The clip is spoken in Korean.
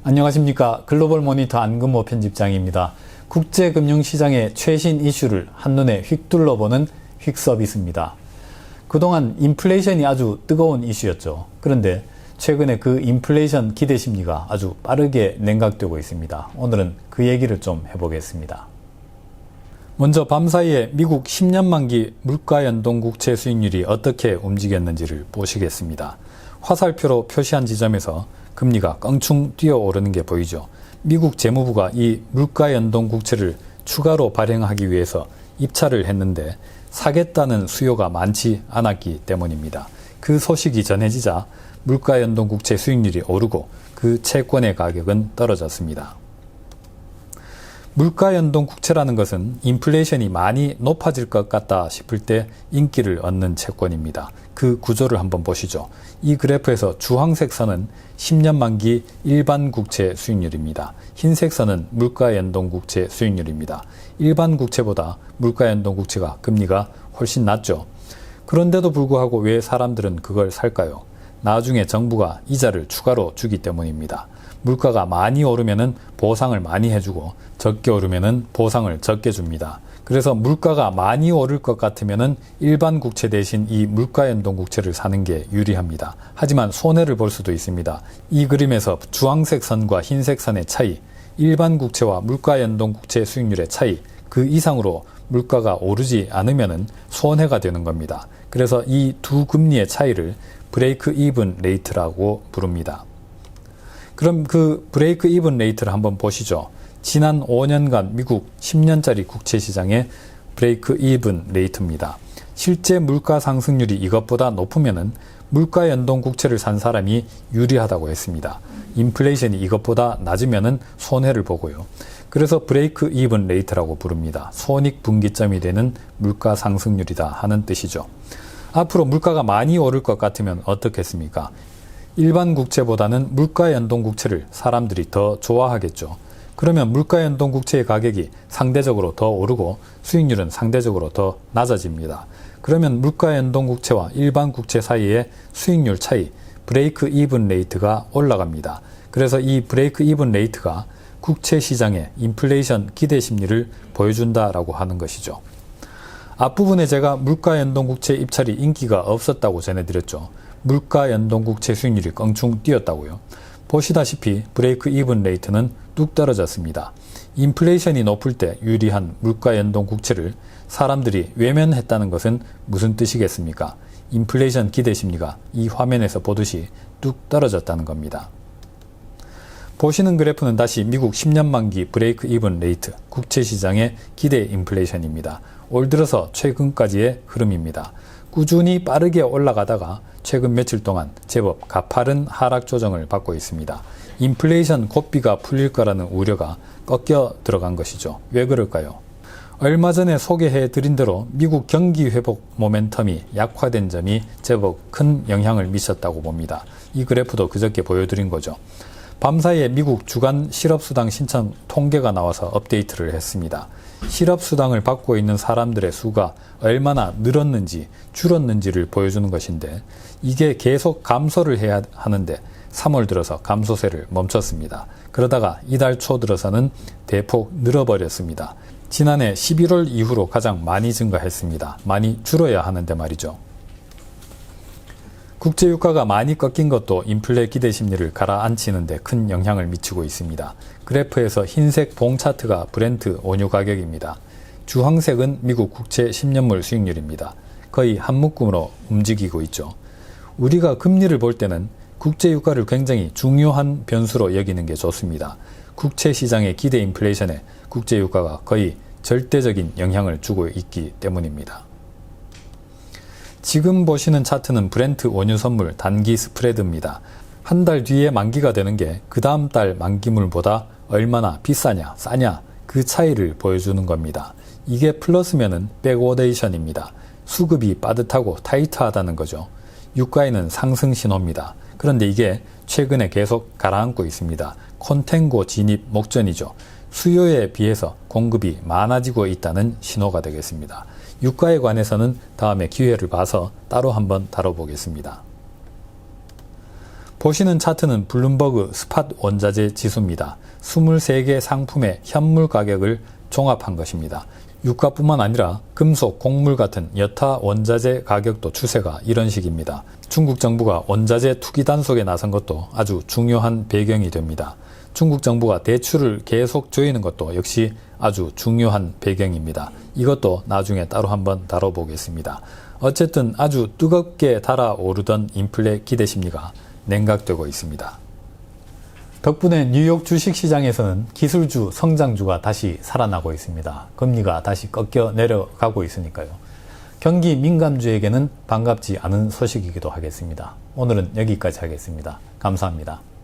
안녕하십니까. 글로벌 모니터 안근모 편집장입니다. 국제금융시장의 최신 이슈를 한눈에 휙둘러보는 휙서비스입니다. 그동안 인플레이션이 아주 뜨거운 이슈였죠. 그런데 최근에 그 인플레이션 기대 심리가 아주 빠르게 냉각되고 있습니다. 오늘은 그 얘기를 좀 해보겠습니다. 먼저 밤사이에 미국 10년 만기 물가연동 국채 수익률이 어떻게 움직였는지를 보시겠습니다. 화살표로 표시한 지점에서 금리가 껑충 뛰어오르는 게 보이죠. 미국 재무부가 이 물가연동 국채를 추가로 발행하기 위해서 입찰을 했는데 사겠다는 수요가 많지 않았기 때문입니다. 그 소식이 전해지자 물가연동 국채 수익률이 오르고 그 채권의 가격은 떨어졌습니다. 물가연동 국채라는 것은 인플레이션이 많이 높아질 것 같다 싶을 때 인기를 얻는 채권입니다. 그 구조를 한번 보시죠. 이 그래프에서 주황색 선은 10년 만기 일반 국채 수익률입니다. 흰색 선은 물가연동 국채 수익률입니다. 일반 국채보다 물가연동 국채가 금리가 훨씬 낮죠. 그런데도 불구하고 왜 사람들은 그걸 살까요? 나중에 정부가 이자를 추가로 주기 때문입니다. 물가가 많이 오르면은 보상을 많이 해주고 적게 오르면은 보상을 적게 줍니다. 그래서 물가가 많이 오를 것 같으면은 일반 국채 대신 이 물가연동 국채를 사는 게 유리합니다. 하지만 손해를 볼 수도 있습니다. 이 그림에서 주황색 선과 흰색 선의 차이, 일반 국채와 물가연동 국채 수익률의 차이, 그 이상으로 물가가 오르지 않으면은 손해가 되는 겁니다. 그래서 이 두 금리의 차이를 브레이크 이븐 레이트라고 부릅니다. 그럼 그 브레이크 이븐 레이트를 한번 보시죠. 지난 5년간 미국 10년짜리 국채 시장의 브레이크 이븐 레이트입니다. 실제 물가 상승률이 이것보다 높으면은 물가 연동 국채를 산 사람이 유리하다고 했습니다. 인플레이션이 이것보다 낮으면은 손해를 보고요. 그래서 브레이크 이븐 레이트라고 부릅니다. 손익 분기점이 되는 물가 상승률이다 하는 뜻이죠. 앞으로 물가가 많이 오를 것 같으면 어떻겠습니까? 일반 국채보다는 물가연동 국채를 사람들이 더 좋아하겠죠. 그러면 물가연동 국채의 가격이 상대적으로 더 오르고 수익률은 상대적으로 더 낮아집니다. 그러면 물가연동 국채와 일반 국채 사이의 수익률 차이, 브레이크 이븐 레이트가 올라갑니다. 그래서 이 브레이크 이븐 레이트가 국채 시장의 인플레이션 기대 심리를 보여준다라고 하는 것이죠. 앞부분에 제가 물가연동 국채 입찰이 인기가 없었다고 전해드렸죠. 물가연동 국채 수익률이 껑충 뛰었다고요. 보시다시피 브레이크 이븐 레이트는 뚝 떨어졌습니다. 인플레이션이 높을 때 유리한 물가연동 국채를 사람들이 외면했다는 것은 무슨 뜻이겠습니까? 인플레이션 기대 심리가 이 화면에서 보듯이 뚝 떨어졌다는 겁니다. 보시는 그래프는 다시 미국 10년 만기 브레이크 이븐 레이트, 국채 시장의 기대 인플레이션입니다. 올 들어서 최근까지의 흐름입니다. 꾸준히 빠르게 올라가다가 최근 며칠 동안 제법 가파른 하락 조정을 받고 있습니다. 인플레이션 고삐가 풀릴 거라는 우려가 꺾여 들어간 것이죠. 왜 그럴까요? 얼마 전에 소개해 드린 대로 미국 경기 회복 모멘텀이 약화된 점이 제법 큰 영향을 미쳤다고 봅니다. 이 그래프도 그저께 보여드린 거죠. 밤사이에 미국 주간 실업수당 신청 통계가 나와서 업데이트를 했습니다. 실업수당을 받고 있는 사람들의 수가 얼마나 늘었는지 줄었는지를 보여주는 것인데 이게 계속 감소를 해야 하는데 3월 들어서 감소세를 멈췄습니다. 그러다가 이달 초 들어서는 대폭 늘어버렸습니다. 지난해 11월 이후로 가장 많이 증가했습니다. 많이 줄어야 하는데 말이죠. 국제유가가 많이 꺾인 것도 인플레 기대 심리를 가라앉히는 데 큰 영향을 미치고 있습니다. 그래프에서 흰색 봉 차트가 브렌트 원유 가격입니다. 주황색은 미국 국채 10년물 수익률입니다. 거의 한 묶음으로 움직이고 있죠. 우리가 금리를 볼 때는 국제유가를 굉장히 중요한 변수로 여기는 게 좋습니다. 국채 시장의 기대 인플레이션에 국제유가가 거의 절대적인 영향을 주고 있기 때문입니다. 지금 보시는 차트는 브렌트 원유 선물 단기 스프레드입니다. 한 달 뒤에 만기가 되는 게 그 다음 달 만기물보다 얼마나 비싸냐, 싸냐 그 차이를 보여주는 겁니다. 이게 플러스면은 백오데이션입니다. 수급이 빠듯하고 타이트하다는 거죠. 유가에는 상승 신호입니다. 그런데 이게 최근에 계속 가라앉고 있습니다. 콘탱고 진입 목전이죠. 수요에 비해서 공급이 많아지고 있다는 신호가 되겠습니다. 유가에 관해서는 다음에 기회를 봐서 따로 한번 다뤄보겠습니다. 보시는 차트는 블룸버그 스팟 원자재 지수입니다. 23개 상품의 현물 가격을 종합한 것입니다. 유가뿐만 아니라 금속, 곡물 같은 여타 원자재 가격도 추세가 이런 식입니다. 중국 정부가 원자재 투기 단속에 나선 것도 아주 중요한 배경이 됩니다. 중국 정부가 대출을 계속 조이는 것도 역시 아주 중요한 배경입니다. 이것도 나중에 따로 한번 다뤄보겠습니다. 어쨌든 아주 뜨겁게 달아오르던 인플레 기대 심리가 냉각되고 있습니다. 덕분에 뉴욕 주식시장에서는 기술주, 성장주가 다시 살아나고 있습니다. 금리가 다시 꺾여 내려가고 있으니까요. 경기 민감주에게는 반갑지 않은 소식이기도 하겠습니다. 오늘은 여기까지 하겠습니다. 감사합니다.